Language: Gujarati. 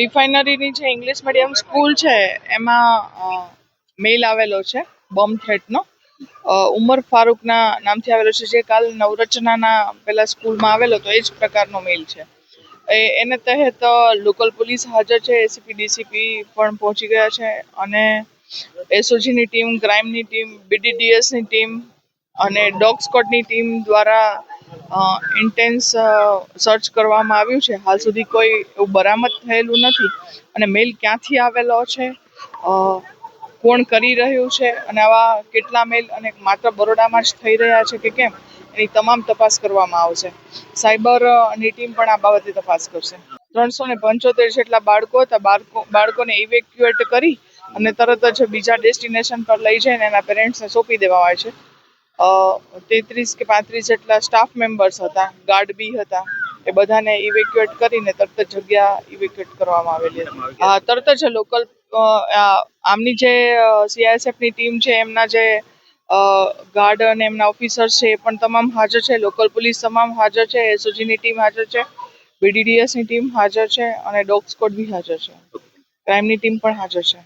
રિફાઇનરીની જે ઇંગ્લિશ મીડિયમ સ્કૂલ છે એમાં મેલ આવેલો છે બોમ્બ થ્રેટનો. ઉમર ફારૂકના નામથી આવેલો છે, જે કાલ નવરચનાના પેલા સ્કૂલમાં આવેલો તો એ જ પ્રકારનો મેલ છે. એને તહેત લોકલ પોલીસ હાજર છે, એસીપી ડીસીપી પણ પહોંચી ગયા છે અને એસઓજીની ટીમ, ક્રાઇમની ટીમ, બીડીડીએસની ટીમ અને ડોગ સ્કોડની ટીમ દ્વારા ઇન્ટેન્સ સર્ચ કરવામાં આવ્યું છે. હાલ સુધી કોઈ એવું બરામદ થયેલું નથી અને મેલ ક્યાંથી આવેલો છે, કોણ કરી રહ્યું છે અને આવા કેટલા મેલ અને માત્ર બરોડામાં જ થઈ રહ્યા છે કે કેમ, એની તમામ તપાસ કરવામાં આવશે. સાયબરની ટીમ પણ આ બાબતે તપાસ કરશે. 375 જેટલા બાળકો હતા. બાળકોને ઇવેક્યુએટ કરી અને તરત જ બીજા ડેસ્ટિનેશન પર લઈ જઈને એના પેરેન્ટ્સને સોંપી દેવામાં આવે છે. 33 કે 35 જેટલા સ્ટાફ મેમ્બર્સ હતા, ગાર્ડ બી હતા, એ બધાને ઇવેક્યુએટ કરીને તરત જ જગ્યા ઇવેક્યુએટ કરવામાં આવેલી હતી. હા, તરત જ લોકલ આમની જે સીઆઈએસએફની ટીમ છે, એમના જે ગાર્ડ અને એમના ઓફિસર્સ છે એ પણ તમામ હાજર છે. લોકલ પોલીસ તમામ હાજર છે, એસઓજીની ટીમ હાજર છે, બીડીડીએસની ટીમ હાજર છે અને ડોગ સ્કોડ બી હાજર છે. ક્રાઇમની ટીમ પણ હાજર છે.